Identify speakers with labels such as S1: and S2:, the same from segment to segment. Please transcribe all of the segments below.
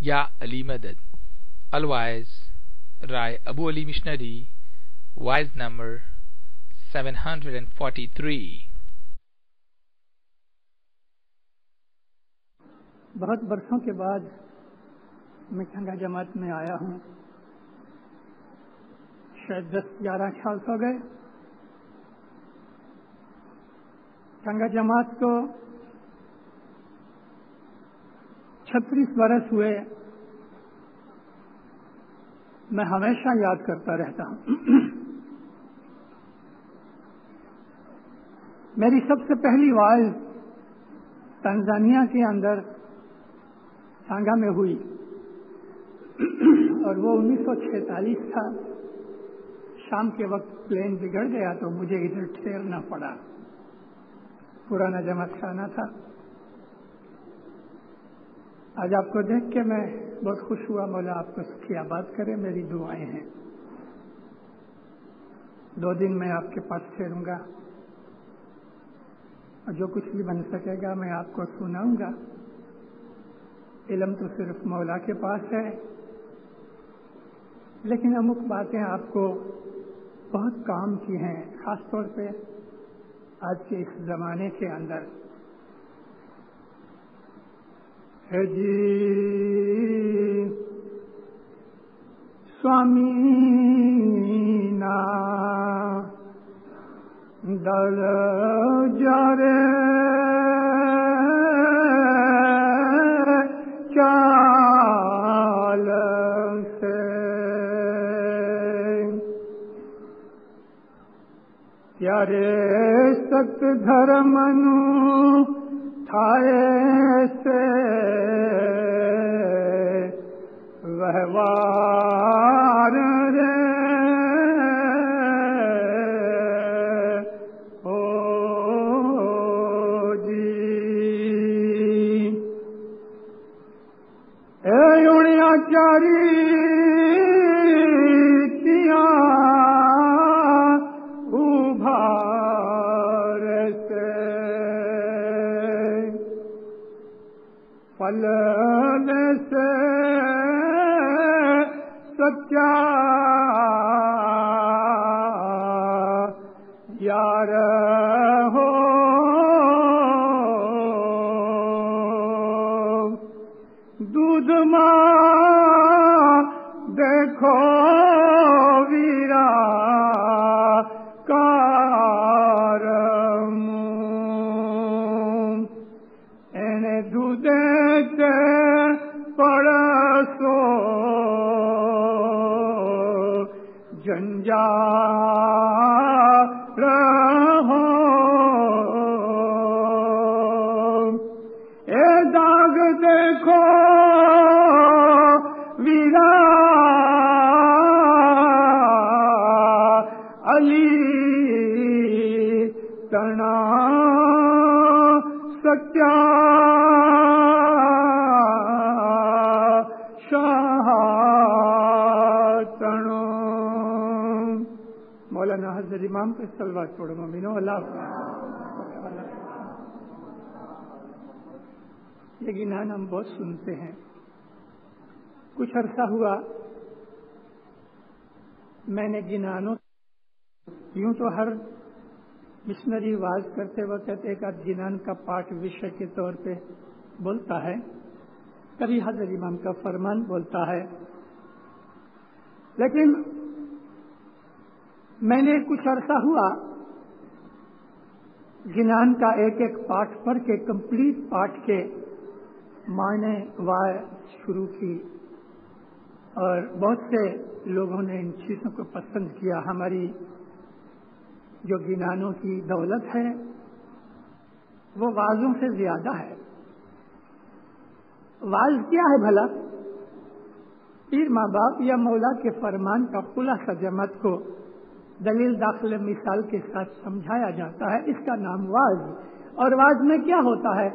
S1: Ya Ali Madad. Al-Waiz, Rai Abu Ali Mishnari, Wise number 743.
S2: بہت برسوں کے بعد میں ٹھنگا جماعت میں آیا ہوں. شاید 10-11 سال ہو گئے. ٹھنگا جماعت کو 36 برس ہوئے. میں ہمیشہ یاد کرتا رہتا ہوں. میری سب سے پہلی وائز تنزانیہ کے اندر ٹانگا میں ہوئی اور وہ 1946 تھا. شام کے وقت پلین بگڑ گیا تو مجھے ادھر ٹھہرنا پڑا. پرانا جماعت خانہ تھا. آج آپ کو دیکھ کے میں بہت خوش ہوا. مولا آپ کو سکھی آباد کرے. میری دعائیں ہیں. 2 دن میں آپ کے پاس ٹھہروں گا اور جو کچھ بھی بن سکے گا میں آپ کو سناؤں گا. علم تو صرف مولا کے پاس ہے، لیکن امک باتیں آپ کو بہت کام کی ہیں، خاص طور پہ آج کے اس زمانے کے اندر. ہے جی سوامی نا دل جارے چال سے پیارے سخت دھرمنو تھائے سے وہوار رے چاری کیا ابھار سے پل سے سچا یار ہو دودھ ماں دیکھو ویرا کارم اینے دودھے تے پڑسو جنجال ہو اے داغ دیکھو ویرا علی تنا سچا شاہ تنو. مولانا حضرت امام پہ صلوات چھوڑو مومنو. اللہ یہ گنان ہم بہت سنتے ہیں. کچھ عرصہ ہوا میں نے گنانوں یوں تو ہر مشنری واز کرتے وقت ایک آدھ گنان کا پاٹ وشے کے طور پہ بولتا ہے. کبھی حضرت امام کا فرمان بولتا ہے. لیکن میں نے کچھ عرصہ ہوا گنان کا ایک ایک پاٹ پڑھ کے کمپلیٹ پاٹ کے معنی وائے شروع کی اور بہت سے لوگوں نے ان چیزوں کو پسند کیا. ہماری جو گنانوں کی دولت ہے وہ وازوں سے زیادہ ہے. واز کیا ہے بھلا؟ پیر ماں باپ یا مولا کے فرمان کا خلاصہ جماعت کو دلیل داخل مثال کے ساتھ سمجھایا جاتا ہے. اس کا نام واز. اور واز میں کیا ہوتا ہے؟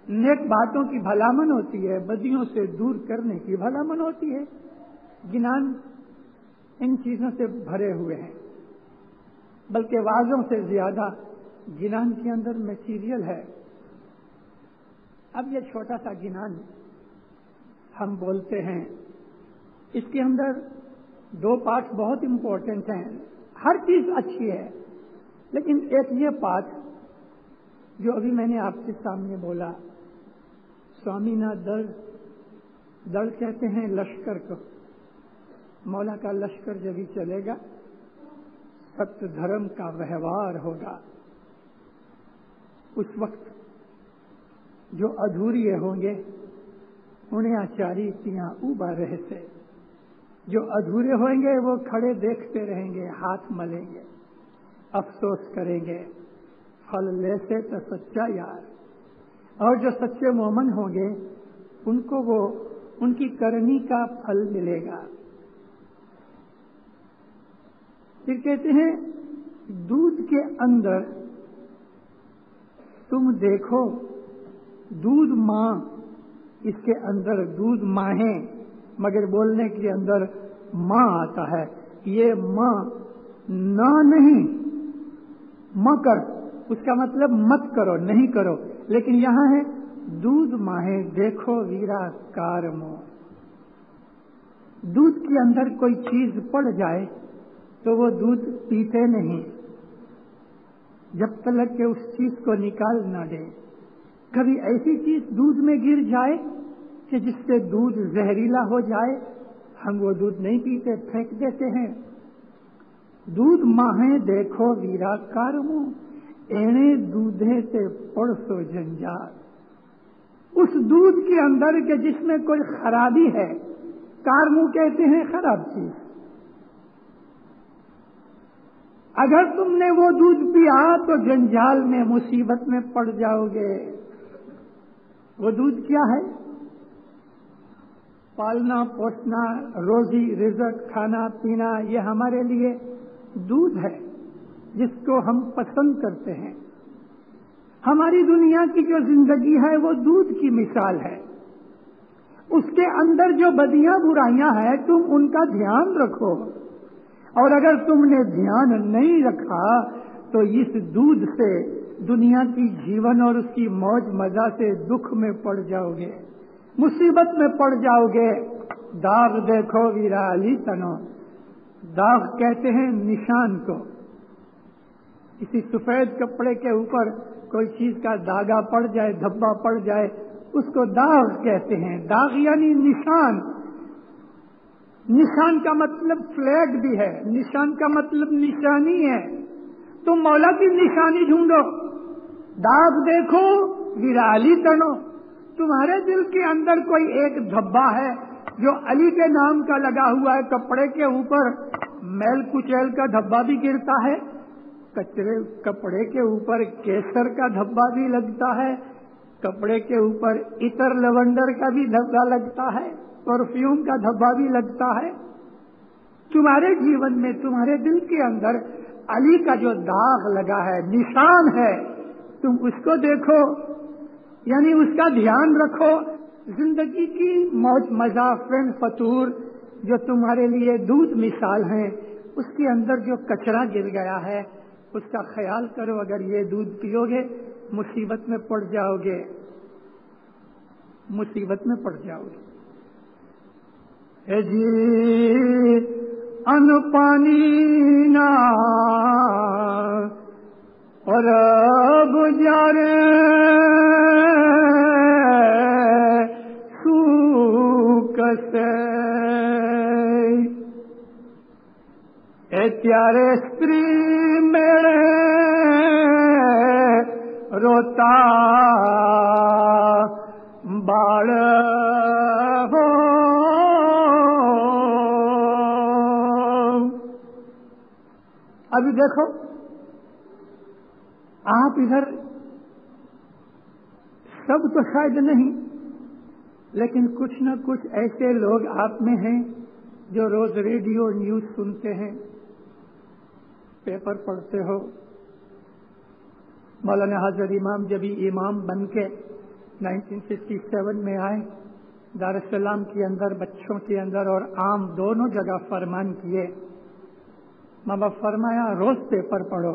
S2: نیک باتوں کی بھلامن ہوتی ہے، بدیوں سے دور کرنے کی بھلامن ہوتی ہے. گنان ان چیزوں سے بھرے ہوئے ہیں، بلکہ وعظوں سے زیادہ گنان کے اندر میٹیریل ہے. اب یہ چھوٹا سا گنان ہم بولتے ہیں، اس کے اندر دو پارٹ بہت امپورٹنٹ ہیں. ہر چیز اچھی ہے، لیکن ایک یہ پارٹ جو ابھی میں نے آپ کے سامنے بولا، سوامی ناتھ دڑ کہتے ہیں لشکر کو. مولا کا لشکر جب ہی چلے گا، ستیہ دھرم کا وہوار ہوگا. اس وقت جو ادھوری ہوں گے انہیں آچاری تیاں اوبا رہتے، جو ادھورے ہوئیں گے وہ کھڑے دیکھتے رہیں گے، ہاتھ ملیں گے، افسوس کریں گے، پھل لے سے تو سچا یار. اور جو سچے مومن ہوں گے ان کو وہ ان کی کرنی کا پھل ملے گا. پھر کہتے ہیں دودھ کے اندر تم دیکھو دودھ ماں، اس کے اندر دودھ ماں ہے مگر بولنے کے اندر ماں آتا ہے. یہ ماں نہ نہیں مکر، اس کا مطلب مت کرو، نہیں کرو، لیکن یہاں ہے دودھ ماہیں دیکھو ویرا کارمو. دودھ کے اندر کوئی چیز پڑ جائے تو وہ دودھ پیتے نہیں جب تک کہ اس چیز کو نکال نہ دے. کبھی ایسی چیز دودھ میں گر جائے کہ جس سے دودھ زہریلا ہو جائے، ہم وہ دودھ نہیں پیتے، پھینک دیتے ہیں. دودھ ماہیں دیکھو ویرا کارمو، اینے دودھے سے پڑسو جنجال. اس دودھ کے اندر کہ جس میں کوئی خرابی ہے، کارمو کہتے ہیں خراب چیز. اگر تم نے وہ دودھ پیا تو جنجال میں، مصیبت میں پڑ جاؤ گے. وہ دودھ کیا ہے؟ پالنا پوسنا، روزی رزق، کھانا پینا، یہ ہمارے لیے دودھ ہے جس کو ہم پسند کرتے ہیں. ہماری دنیا کی جو زندگی ہے وہ دودھ کی مثال ہے. اس کے اندر جو بدیاں برائیاں ہیں تم ان کا دھیان رکھو، اور اگر تم نے دھیان نہیں رکھا تو اس دودھ سے دنیا کی جیون اور اس کی موج مزہ سے دکھ میں پڑ جاؤ گے، مصیبت میں پڑ جاؤ گے. داغ دیکھو ویرا علی تنو. داغ کہتے ہیں نشان کو. کسی سفید کپڑے کے اوپر کوئی چیز کا داغا پڑ جائے، دھبا پڑ جائے، اس کو داغ کہتے ہیں. داغ یعنی نشان. نشان کا مطلب فلیگ بھی ہے، نشان کا مطلب نشانی ہے. تم مولا کی نشانی ڈھونڈو. داغ دیکھو ویرا علی تنو. تمہارے دل کے اندر کوئی ایک دھبا ہے جو علی کے نام کا لگا ہوا ہے. کپڑے کے اوپر میل کچیل کا دھبا بھی گرتا ہے، کپڑے کے اوپر کیسر کا دھبا بھی لگتا ہے، کپڑے کے اوپر عطر لیونڈر کا بھی دھبا لگتا ہے، پرفیوم کا دھبا بھی لگتا ہے. تمہارے جیون میں، تمہارے دل کے اندر علی کا جو داغ لگا ہے، نشان ہے، تم اس کو دیکھو، یعنی اس کا دھیان رکھو. زندگی کی موج مزہ، فن فطور جو تمہارے لیے دودھ مثال ہیں، اس کے اندر جو کچرا گر گیا ہے اس کا خیال کرو. اگر یہ دودھ پیو گے مصیبت میں پڑ جاؤ گے، مصیبت میں پڑ جاؤ گے. اے جی ان پانی نا اور اب جارے سوکسے. اے پیارے استری میرے روتا باڑ ہو. ابھی دیکھو آپ ادھر سب تو شاید نہیں، لیکن کچھ نہ کچھ ایسے لوگ آپ میں ہیں جو روز ریڈیو نیوز سنتے ہیں، پیپر پڑھتے ہو. مولانا حضرت امام جب امام بن کے 1957 میں آئے، دارالسلام کے اندر، بچوں کے اندر اور عام دونوں جگہ فرمان کیے. ماں باپ فرمایا روز پیپر پڑھو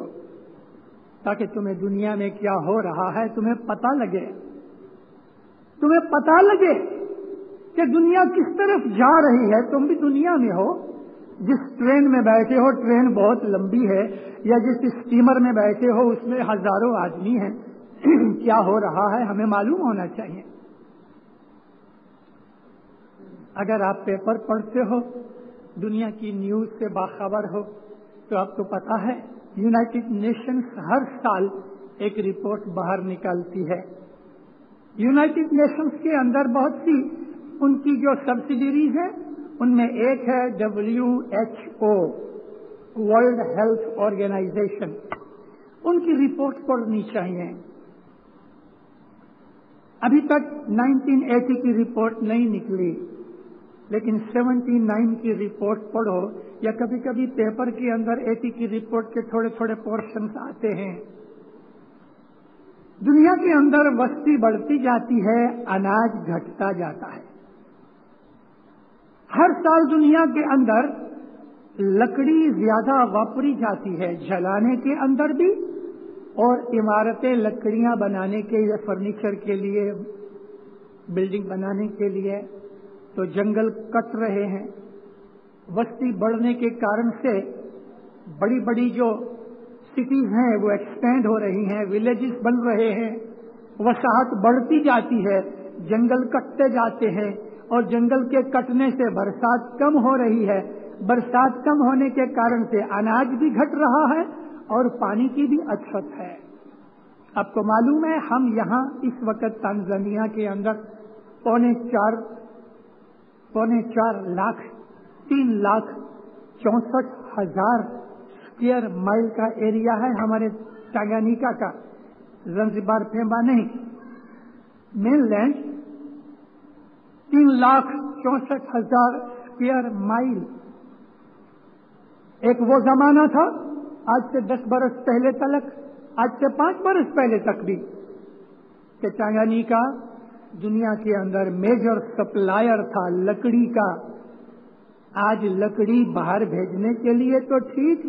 S2: تاکہ تمہیں دنیا میں کیا ہو رہا ہے تمہیں پتہ لگے. تمہیں پتہ لگے کہ دنیا کس طرف جا رہی ہے. تم بھی دنیا میں ہو, جس ٹرین میں بیٹھے ہو ٹرین بہت لمبی ہے, یا جس اسٹیمر میں بیٹھے ہو اس میں ہزاروں آدمی ہیں. کیا ہو رہا ہے ہمیں معلوم ہونا چاہیے. اگر آپ پیپر پڑھتے ہو, دنیا کی نیوز سے باخبر ہو, تو آپ کو پتا ہے یونائٹڈ نیشنز ہر سال ایک رپورٹ باہر نکالتی ہے. یونائٹڈ نیشنز کے اندر بہت سی ان کی جو سبسڈیریز ہیں, ان میں ایک ہے WHO, ورلڈ ہیلتھ آرگنائزیشن. ان کی رپورٹ پڑھنی چاہیے. ابھی تک 1980 کی رپورٹ نہیں نکلی, لیکن 79 کی رپورٹ پڑھو, یا کبھی کبھی پیپر کے اندر 80 کی رپورٹ کے تھوڑے تھوڑے پورشنز آتے ہیں. دنیا کے اندر بستی بڑھتی جاتی ہے, اناج گھٹتا جاتا ہے. ہر سال دنیا کے اندر لکڑی زیادہ واپری جاتی ہے, جلانے کے اندر بھی, اور عمارتیں لکڑیاں بنانے کے لیے, فرنیچر کے لیے, بلڈنگ بنانے کے لیے. تو جنگل کٹ رہے ہیں. بستی بڑھنے کے کارن سے بڑی بڑی جو سٹیز ہیں وہ ایکسپینڈ ہو رہی ہیں, ولیجز بن رہے ہیں, وسعت بڑھتی جاتی ہے, جنگل کٹتے جاتے ہیں, اور جنگل کے کٹنے سے برسات کم ہو رہی ہے. برسات کم ہونے کے کارن سے اناج بھی گھٹ رہا ہے اور پانی کی بھی اچھت ہے. آپ کو معلوم ہے ہم یہاں اس وقت تنزانیہ کے اندر 3.4 لاکھ 3,64,000 اسکوائر مائل کا ایریا ہے ہمارے ٹانگانیکا کا. زنزبار پیمبا نہیں, مین لینڈ 3,64,000 اسکوائر مائل. ایک وہ زمانہ تھا آج سے 10 برس پہلے تک, آج سے 5 برس پہلے تک بھی, کہ ٹانگانیکا دنیا کے اندر میجر سپلائر تھا لکڑی کا. آج لکڑی باہر بھیجنے کے لیے تو ٹھیک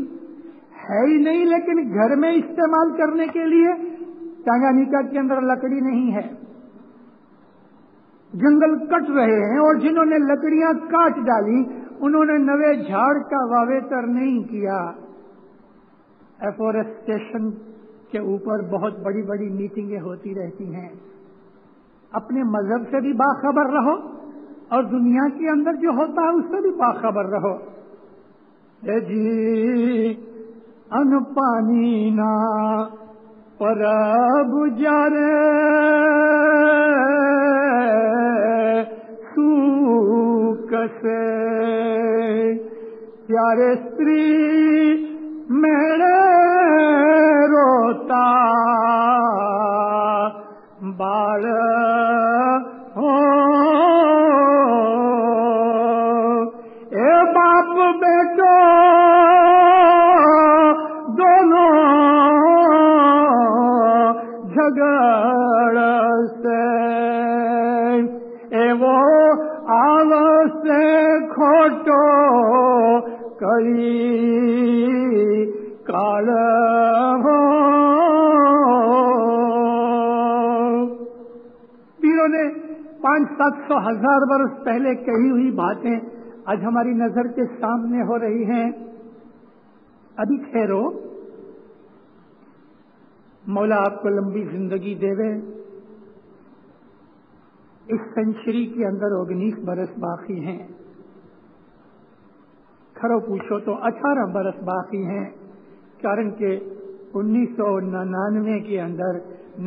S2: ہے ہی نہیں, لیکن گھر میں استعمال کرنے کے لیے ٹانگانیکا کے اندر لکڑی نہیں ہے. جنگل کٹ رہے ہیں, اور جنہوں نے لکڑیاں کاٹ ڈالی انہوں نے نئے جھاڑ کا واویتر نہیں کیا. ایفورسٹیشن کے اوپر بہت بڑی بڑی میٹنگیں ہوتی رہتی ہیں. اپنے مذہب سے بھی باخبر رہو, اور دنیا کے اندر جو ہوتا ہے اس سے بھی باخبر رہو. جی ان پانی نا پرب جارے کسے پیارے استری میرے روتا بال ہو, اے باپ بیٹو دونوں جھگڑ سے, اے وہ آواز سے کھوٹو کئی کال ہو. پیروں نے 500-700 برس پہلے کہی ہوئی باتیں آج ہماری نظر کے سامنے ہو رہی ہیں. ابھی ٹھہرو, مولا آپ کو لمبی زندگی دے. اس سینچری کے اندر 19 برس باقی ہیں. کھرو پوچھو تو 18 برس باقی ہیں, کارن کہ 1999 کے اندر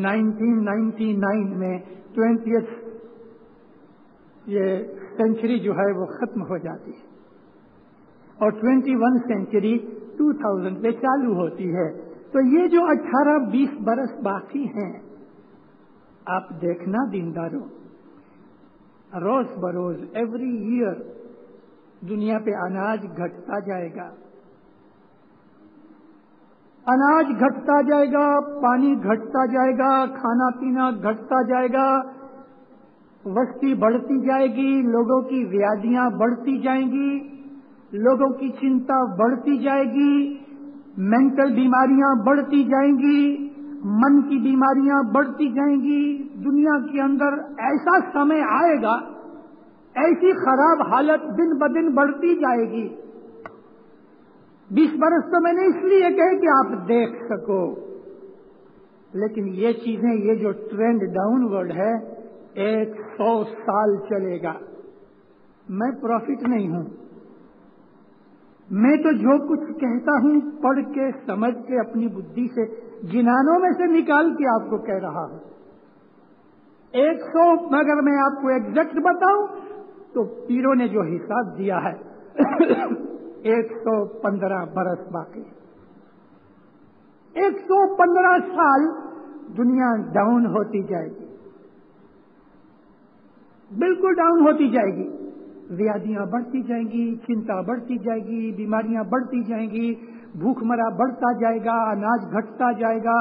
S2: 1999 میں 20th یہ سینچری جو ہے وہ ختم ہو جاتی ہے, اور 21 سینچری 2000 پہ چالو ہوتی ہے. تو یہ جو 18-20 برس باقی ہیں, آپ دیکھنا دینداروں, روز بروز ایوری ایئر دنیا پہ اناج گھٹتا جائے گا, اناج گھٹتا جائے گا, پانی گھٹتا جائے گا, کھانا پینا گھٹتا جائے گا, وسطی بڑھتی جائے گی, لوگوں کی ویادیاں بڑھتی جائیں گی, لوگوں کی چنتا بڑھتی جائے گی, مینٹل بیماریاں بڑھتی جائیں گی, من کی بیماریاں بڑھتی جائیں گی. دنیا کے اندر ایسا سمے آئے گا ایسی خراب حالت دن بدن بڑھتی جائے گی. 20 برس تو میں نے اس لیے کہے کہ آپ دیکھ سکو، لیکن یہ چیزیں، یہ جو ٹرینڈ ڈاؤن ورڈ ہے 100 سال چلے گا. میں پروفٹ نہیں ہوں، میں تو جو کچھ کہتا ہوں پڑھ کے سمجھ کے اپنی بدھی سے جنانوں میں سے نکال کے آپ کو کہہ رہا ہوں. 100 اگر میں آپ کو ایگزیکٹ بتاؤں تو پیروں نے جو حساب دیا ہے 115 برس باقی. 115 سال دنیا ڈاؤن ہوتی جائے گی، بالکل ڈاؤن ہوتی جائے گی. ویادیاں بڑھتی جائیں گی، چنتا بڑھتی جائے گی، بیماریاں بڑھتی جائیں گی، بھوک مرا بڑھتا جائے گا، اناج گھٹتا جائے گا،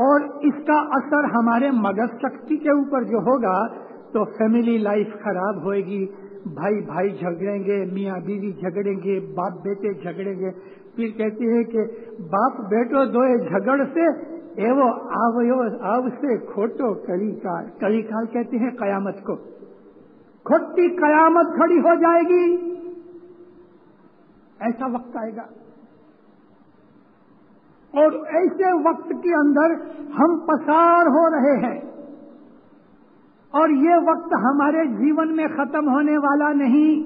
S2: اور اس کا اثر ہمارے مغز شکتی کے اوپر جو ہوگا تو فیملی لائف خراب ہوئے گی. بھائی بھائی جھگڑیں گے، میاں بیوی جھگڑیں گے، باپ بیٹے جھگڑیں گے. پھر کہتے ہیں کہ باپ بیٹو دوئے جھگڑ سے ایوو آو سے کھوٹو کلی کال. کلی کال کہتے ہیں قیامت کو. کھوٹی قیامت کھڑی ہو جائے گی. ایسا وقت آئے گا، اور ایسے وقت کے اندر ہم پسار ہو رہے ہیں، اور یہ وقت ہمارے جیون میں ختم ہونے والا نہیں،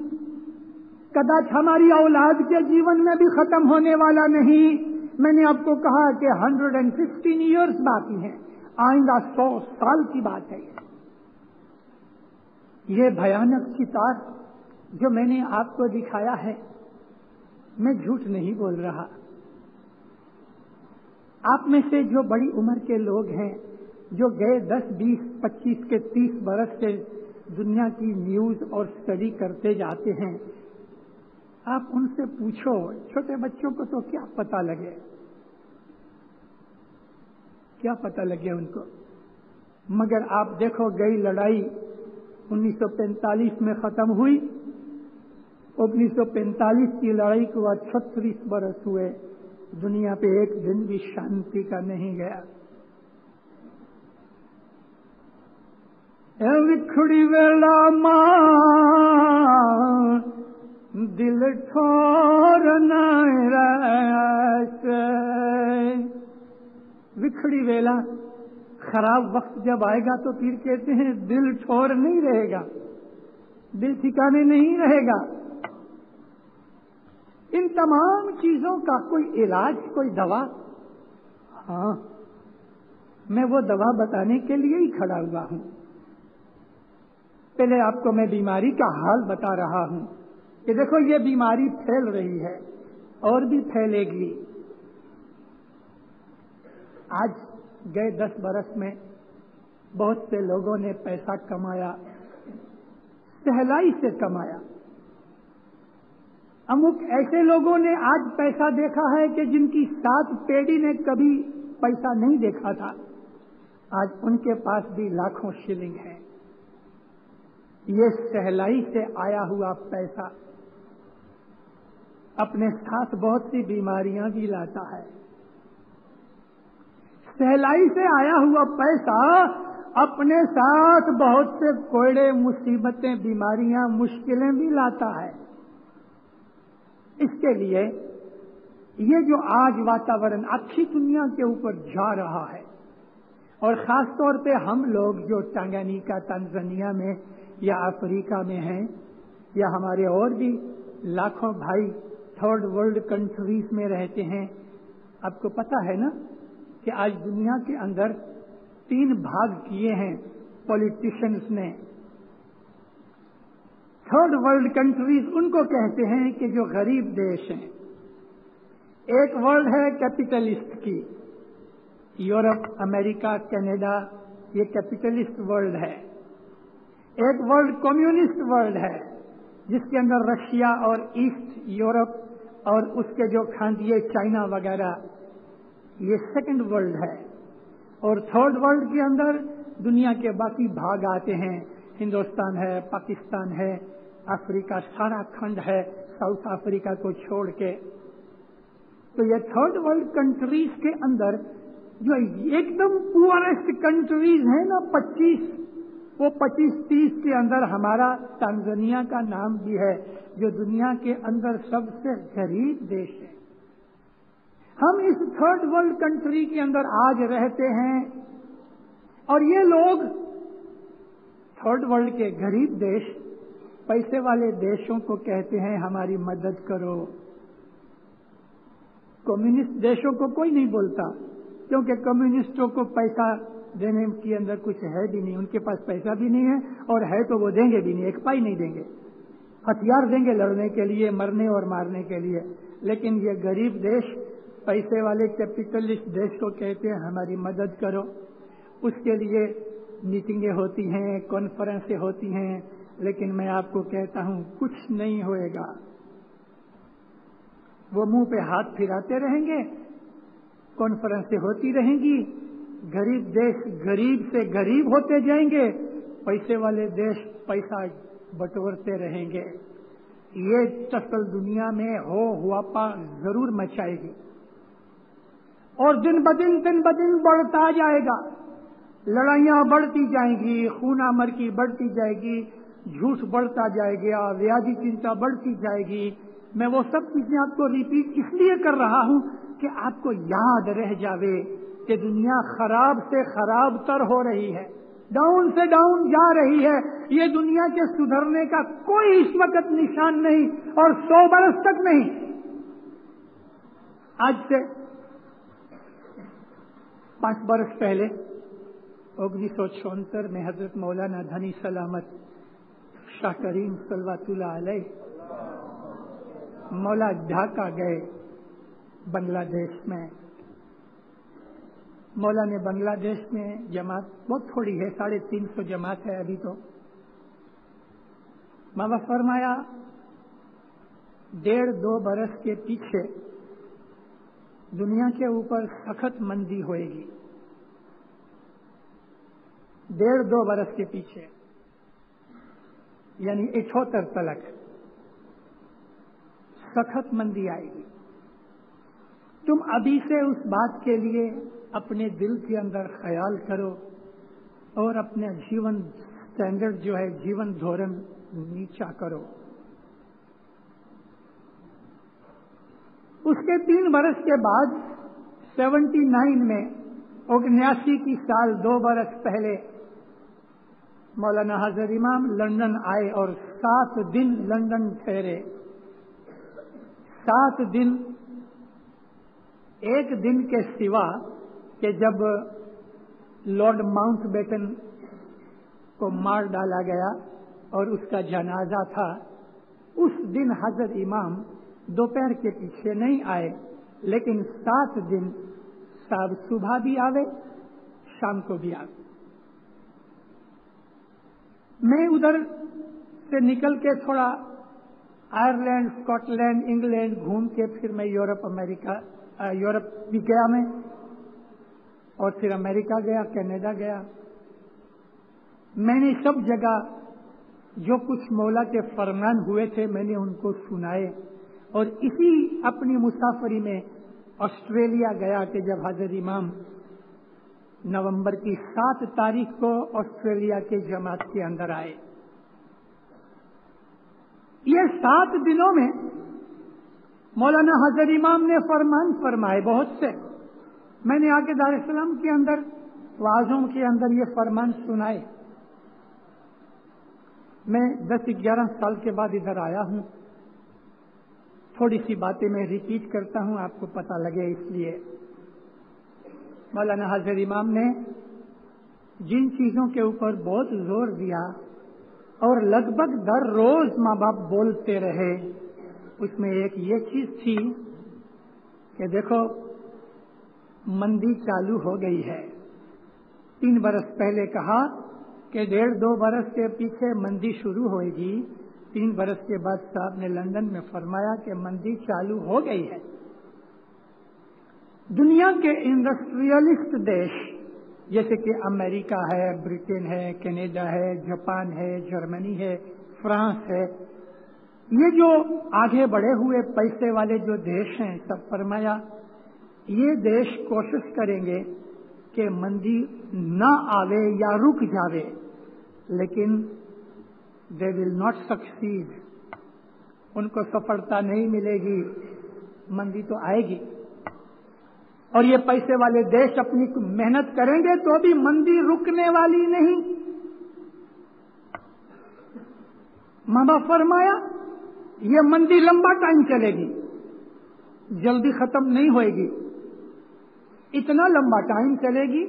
S2: کداچ ہماری اولاد کے جیون میں بھی ختم ہونے والا نہیں. میں نے آپ کو کہا کہ 115 ایئرس باقی ہیں، آئندہ 100 سال کی بات ہے. یہ بھیانک چتار جو میں نے آپ کو دکھایا ہے، میں جھوٹ نہیں بول رہا. آپ میں سے جو بڑی عمر کے لوگ ہیں، جو گئے 10 20 25 کے 30 برس سے دنیا کی نیوز اور اسٹڈی کرتے جاتے ہیں، آپ ان سے پوچھو. چھوٹے بچوں کو تو کیا پتہ لگے، کیا پتہ لگے ان کو. مگر آپ دیکھو گئی لڑائی 1945 میں ختم ہوئی. 1945 کی لڑائی کو آج 36 برس ہوئے، دنیا پہ ایک دن بھی شانتی کا نہیں گیا. وکھڑی ویلا ماں دل ٹھور نہ رہے. وکھڑی ویلا، خراب وقت جب آئے گا تو پھر کہتے ہیں دل ٹھور نہیں رہے گا، دل ٹھکانے نہیں رہے گا. ان تمام چیزوں کا کوئی علاج، کوئی دوا؟ ہاں، میں وہ دوا بتانے کے لیے ہی کھڑا ہوا ہوں. پہلے آپ کو میں بیماری کا حال بتا رہا ہوں کہ دیکھو یہ بیماری پھیل رہی ہے اور بھی پھیلے گی. آج گئے 10 برس میں بہت سے لوگوں نے پیسہ کمایا، سہلائی سے کمایا. امک ایسے لوگوں نے آج پیسہ دیکھا ہے کہ جن کی 7 پیڑھی نے کبھی پیسہ نہیں دیکھا تھا، آج ان کے پاس بھی لاکھوں شلنگ ہے. یہ سہلائی سے آیا ہوا پیسہ اپنے ساتھ بہت سی بیماریاں بھی لاتا ہے. سہلائی سے آیا ہوا پیسہ اپنے ساتھ بہت سے کوڑے، مصیبتیں، بیماریاں، مشکلیں بھی لاتا ہے. اس کے لیے یہ جو آج واتاورن اچھی دنیا کے اوپر جا رہا ہے، اور خاص طور پہ ہم لوگ جو ٹانگانیکا، تنزانیہ میں یا افریقہ میں ہیں، یا ہمارے اور بھی لاکھوں بھائی تھرڈ ورلڈ کنٹریز میں رہتے ہیں، آپ کو پتا ہے نا کہ آج دنیا کے اندر 3 بھاگ کیے ہیں پولیٹیشنز نے. تھرڈ ورلڈ کنٹریز ان کو کہتے ہیں کہ جو غریب دیش ہیں. ایک ورلڈ ہے کیپٹلسٹ کی، یورپ، امریکہ، کینیڈا، یہ کیپٹلسٹ ورلڈ ہے. ایک ورلڈ کمیونسٹ ورلڈ ہے جس کے اندر رشیا اور ایسٹ یورپ اور اس کے جو کھانڈیے چائنا وغیرہ، یہ سیکنڈ ورلڈ ہے. اور تھرڈ ورلڈ کے اندر دنیا کے باقی بھاگ آتے ہیں، ہندوستان ہے، پاکستان ہے، افریقہ سارا کھنڈ ہے ساؤتھ افریقہ کو چھوڑ کے. تو یہ تھرڈ ورلڈ کنٹریز کے اندر جو ایک دم پورسٹ کنٹریز ہیں نا، 25 وہ 25-30 کے اندر ہمارا تنزانیہ کا نام بھی ہے، جو دنیا کے اندر سب سے غریب دیش ہے۔ ہم اس تھرڈ ورلڈ کنٹری کے اندر آج رہتے ہیں، اور یہ لوگ تھرڈ ورلڈ کے غریب دیش، پیسے والے دیشوں کو کہتے ہیں ہماری مدد کرو۔ کمیونسٹ دیشوں کو کوئی نہیں بولتا، کیونکہ کمیونسٹوں کو پیسہ دینے کے اندر کچھ ہے بھی نہیں، ان کے پاس پیسہ بھی نہیں ہے، اور ہے تو وہ دیں گے بھی نہیں، ایک پائی نہیں دیں گے، ہتھیار دیں گے لڑنے کے لیے، مرنے اور مارنے کے لیے۔ لیکن یہ غریب دیش، پیسے والے کیپٹلسٹ دیش کو کہتے ہیں ہماری مدد کرو۔ اس کے لیے میٹنگیں ہوتی ہیں، کانفرنسیں ہوتی ہیں، لیکن میں آپ کو کہتا ہوں کچھ نہیں ہوئے گا۔ وہ منہ پہ ہاتھ پھراتے رہیں گے، کانفرنسیں ہوتی رہیں گی، غریب دیش غریب سے غریب ہوتے جائیں گے، پیسے والے دیش پیسہ بٹورتے رہیں گے۔ یہ ٹسل دنیا میں ہوا ضرور مچائے گی، اور دن بدن بڑھتا جائے گا، لڑائیاں بڑھتی جائیں گی، خون مرکی بڑھتی جائے گی، جھوٹ بڑھتا جائے گا، ویادی چنتا بڑھتی جائے گی۔ میں وہ سب چیزیں آپ کو ریپیٹ اس لیے کر رہا ہوں کہ آپ کو یاد رہ جاوے کہ دنیا خراب سے خراب تر ہو رہی ہے، ڈاؤن سے ڈاؤن جا رہی ہے۔ یہ دنیا کے سدھرنے کا کوئی اس وقت نشان نہیں، اور 100 برس تک نہیں۔ آج سے 5 برس پہلے 1974 میں حضرت مولانا دھنی سلامت شاہ کریم صلوات اللہ علیہ مولا ڈھاکہ گئے بنگلہ دیش میں۔ مولا نے بنگلہ دیش میں جماعت بہت تھوڑی ہے، 350 جماعت ہے ابھی تو۔ بابا فرمایا 1.5-2 برس کے پیچھے دنیا کے اوپر سخت مندی ہوئے گی، 1.5-2 برس کے پیچھے، یعنی 78 تلک سخت مندی آئے گی۔ تم ابھی سے اس بات کے لیے اپنے دل کے اندر خیال کرو، اور اپنے جیون سٹینڈرڈ جو ہے، جیون دھورن نیچا کرو۔ اس کے 3 برس کے بعد 79 میں 79 کی سال 2 برس پہلے مولانا حضرت امام لندن آئے اور 7 دن لندن ٹھہرے۔ 7 دن، ایک دن کے سوا کہ جب لارڈ ماؤنٹ بیٹن کو مار ڈالا گیا اور اس کا جنازہ تھا، اس دن حضرت امام دوپہر کے پیچھے نہیں آئے، لیکن 7 دن صبح بھی آوے، شام کو بھی آوے۔ میں ادھر سے نکل کے تھوڑا آئرلینڈ، اسکاٹ لینڈ، انگلینڈ گھوم کے پھر میں یورپ بھی گیا میں، اور پھر امریکہ گیا، کینیڈا گیا۔ میں نے سب جگہ جو کچھ مولا کے فرمان ہوئے تھے میں نے ان کو سنائے، اور اسی اپنی مسافری میں آسٹریلیا گیا کہ جب حضرت امام نومبر کی 7 تاریخ کو آسٹریلیا کے جماعت کے اندر آئے۔ یہ 7 دنوں میں مولانا حضرت امام نے فرمان فرمائے بہت سے۔ میں نے آ کے دار السلام کے اندر وعظوں کے اندر یہ فرمان سنائے۔ میں 10-11 سال کے بعد ادھر آیا ہوں، تھوڑی سی باتیں میں ریپیٹ کرتا ہوں آپ کو پتہ لگے اس لیے۔ مولانا حضرت امام نے جن چیزوں کے اوپر بہت زور دیا اور لگ بھگ در روز ماں باپ بولتے رہے، اس میں ایک یہ چیز تھی کہ دیکھو مندی چالو ہو گئی ہے۔ 3 برس پہلے کہا کہ 1.5-2 برس کے پیچھے مندی شروع ہوئے گی، 3 برس کے بعد صاحب نے لندن میں فرمایا کہ مندی چالو ہو گئی ہے۔ دنیا کے انڈسٹریلسٹ دیش جیسے کہ امریکہ ہے، برٹن ہے، کینیڈا ہے، جاپان ہے، جرمنی ہے، فرانس ہے، یہ جو آگے بڑھے ہوئے پیسے والے جو دیش ہیں، سب فرمایا یہ دیش کوشش کریں گے کہ مندی نہ آوے یا رک جاوے، لیکن دے ول ناٹ سکسیڈ، ان کو سفلتا نہیں ملے گی، مندی تو آئے گی۔ اور یہ پیسے والے دیش اپنی محنت کریں گے تو بھی مندی رکنے والی نہیں۔ ماما فرمایا یہ مندی لمبا ٹائم چلے گی، جلدی ختم نہیں ہوئے گی، اتنا لمبا ٹائم چلے گی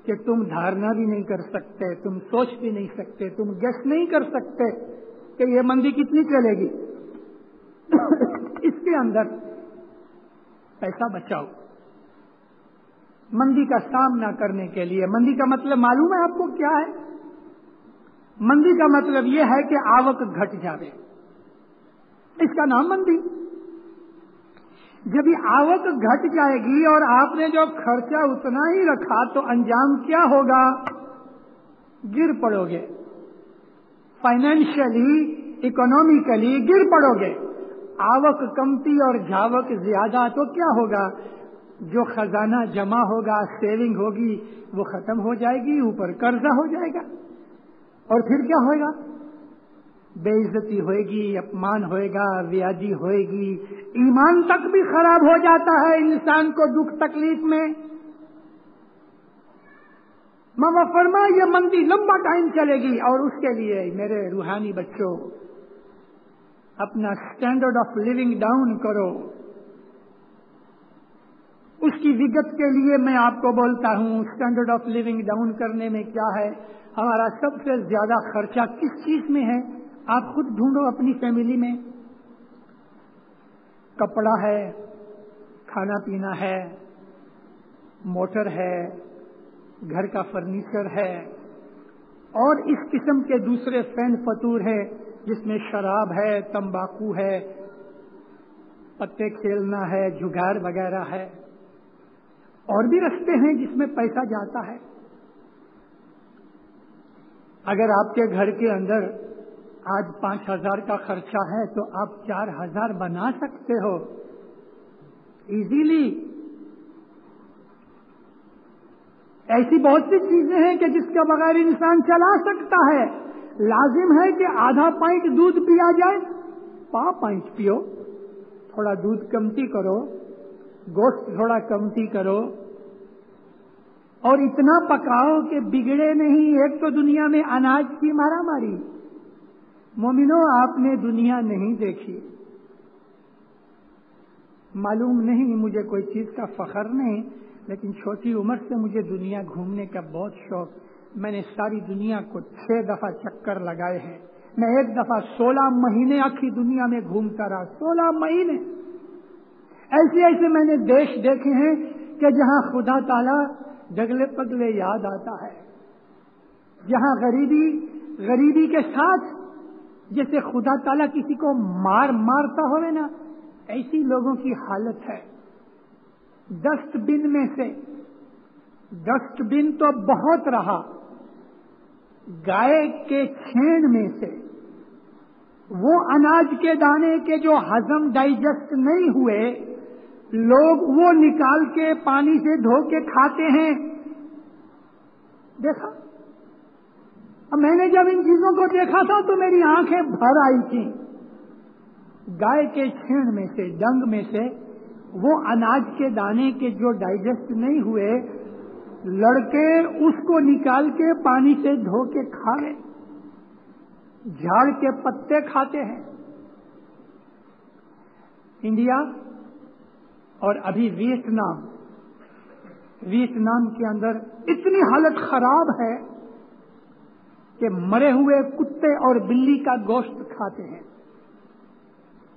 S2: کہ تم دھارنا بھی نہیں کر سکتے، تم سوچ بھی نہیں سکتے، تم گیس نہیں کر سکتے کہ یہ مندی کتنی چلے گی۔ اس کے اندر پیسہ بچاؤ مندی کا سامنا کرنے کے لیے۔ مندی کا مطلب معلوم ہے آپ کو کیا ہے؟ مندی کا مطلب یہ ہے کہ آوک گھٹ جاوے، اس کا نام مندی۔ جب یہ آوک گھٹ جائے گی اور آپ نے جو خرچہ اتنا ہی رکھا تو انجام کیا ہوگا؟ گر پڑو گے، فائنینشلی اکنومیکلی گر پڑو گے۔ آوک کمتی اور جھاوک زیادہ تو کیا ہوگا؟ جو خزانہ جمع ہوگا، سیونگ ہوگی، وہ ختم ہو جائے گی، اوپر قرضہ ہو جائے گا، اور پھر کیا ہوئے گا؟ بے عزتی ہوئے گی، اپمان ہوئے گا، ویادی ہوئے گی، ایمان تک بھی خراب ہو جاتا ہے انسان کو دکھ تکلیف میں۔ ماما فرما یہ مندی لمبا ٹائم چلے گی، اور اس کے لیے میرے روحانی بچوں اپنا سٹینڈرڈ آف لیونگ ڈاؤن کرو۔ اس کی وگت کے لیے میں آپ کو بولتا ہوں سٹینڈرڈ آف لیونگ ڈاؤن کرنے میں کیا ہے۔ ہمارا سب سے زیادہ خرچہ کس چیز میں ہے؟ آپ خود ڈھونڈو اپنی فیملی میں۔ کپڑا ہے، کھانا پینا ہے، موٹر ہے، گھر کا فرنیچر ہے، اور اس قسم کے دوسرے فین فتور ہیں جس میں شراب ہے، تمباکو ہے، پتے کھیلنا ہے، جگار وغیرہ ہے، اور بھی رستے ہیں جس میں پیسہ جاتا ہے۔ اگر آپ کے گھر کے اندر آج 5,000 کا خرچہ ہے تو آپ 4,000 بنا سکتے ہو ایزیلی۔ ایسی بہت سی چیزیں ہیں کہ جس کے بغیر انسان چلا سکتا ہے۔ لازم ہے کہ آدھا پائنٹ دودھ پیا جائے، 1.5 پائنٹ پیو، تھوڑا دودھ کمتی کرو، گوشت تھوڑا کمتی کرو، اور اتنا پکاؤ کہ بگڑے نہیں۔ ایک تو دنیا میں اناج کی مارا ماری، مومنو آپ نے دنیا نہیں دیکھی، معلوم نہیں، مجھے کوئی چیز کا فخر نہیں، لیکن چھوٹی عمر سے مجھے دنیا گھومنے کا بہت شوق۔ میں نے ساری دنیا کو 6 دفعہ چکر لگائے ہیں۔ میں ایک دفعہ 16 مہینے آخری دنیا میں گھومتا رہا، 16 مہینے۔ ایسے ایسے میں نے دیش دیکھے ہیں کہ جہاں خدا تعالی ڈگلے پگلے یاد آتا ہے، جہاں غریبی کے ساتھ جیسے خدا تعالیٰ کسی کو مارتا ہوئے نا، ایسی لوگوں کی حالت ہے۔ ڈسٹ بن میں سے، ڈسٹ بن تو بہت رہا، گائے کے چھین میں سے وہ اناج کے دانے کے جو ہضم ڈائجسٹ نہیں ہوئے، لوگ وہ نکال کے پانی سے دھو کے کھاتے ہیں۔ دیکھا، میں نے جب ان چیزوں کو دیکھا تھا تو میری آنکھیں بھر آئی تھیں۔ گائے کے چھین میں سے، ڈنگ میں سے وہ اناج کے دانے کے جو ڈائجسٹ نہیں ہوئے، لڑکے اس کو نکال کے پانی سے دھو کے کھا لیں، جھاڑ کے پتے کھاتے ہیں۔ انڈیا اور ابھی ویتنام کے اندر اتنی حالت خراب ہے کہ مرے ہوئے کتے اور بلی کا گوشت کھاتے ہیں۔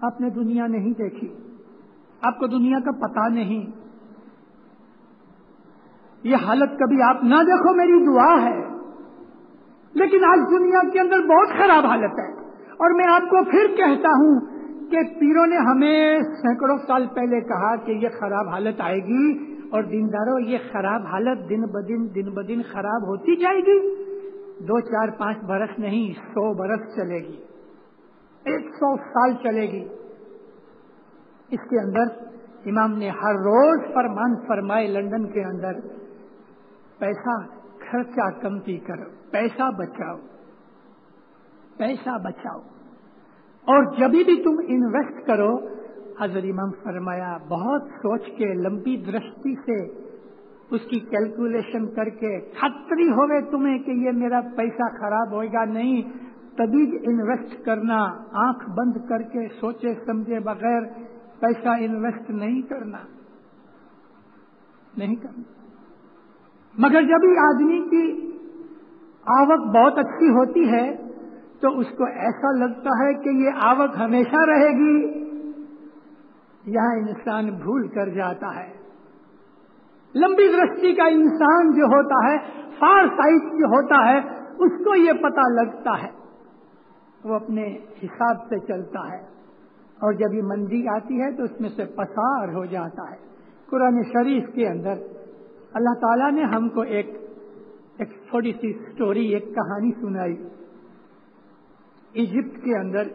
S2: آپ نے دنیا نہیں دیکھی، آپ کو دنیا کا پتہ نہیں۔ یہ حالت کبھی آپ نہ دیکھو، میری دعا ہے، لیکن آج دنیا کے اندر بہت خراب حالت ہے۔ اور میں آپ کو پھر کہتا ہوں کہ پیروں نے ہمیں سینکڑوں سال پہلے کہا کہ یہ خراب حالت آئے گی، اور دینداروں یہ خراب حالت دن بدن خراب ہوتی جائے گی۔ 2 4 5 برس نہیں، 100 برس چلے گی، 100 سال چلے گی۔ اس کے اندر امام نے ہر روز فرمان فرمائے لندن کے اندر، پیسہ خرچہ کمتی کرو، پیسہ بچاؤ، پیسہ بچاؤ، اور جب بھی تم انویسٹ کرو، حضرت امام فرمایا بہت سوچ کے لمبی درشتی سے اس کی کیلکولیشن کر کے خطری ہوئے تمہیں کہ یہ میرا پیسہ خراب ہوئے گا نہیں، تبھی انویسٹ کرنا، آنکھ بند کر کے سوچے سمجھے بغیر پیسہ انویسٹ نہیں کرنا۔ مگر جب بھی آدمی کی آوک بہت اچھی ہوتی ہے تو اس کو ایسا لگتا ہے کہ یہ آوک ہمیشہ رہے گی، یہاں انسان بھول کر جاتا ہے۔ لمبی درشتی کا انسان جو ہوتا ہے، فار سائٹ جو ہوتا ہے، اس کو یہ پتہ لگتا ہے، وہ اپنے حساب سے چلتا ہے، اور جب یہ مندی آتی ہے تو اس میں سے پسار ہو جاتا ہے۔ قرآن شریف کے اندر اللہ تعالیٰ نے ہم کو ایک تھوڑی سی سٹوری، ایک کہانی سنائی۔ ایجپٹ کے اندر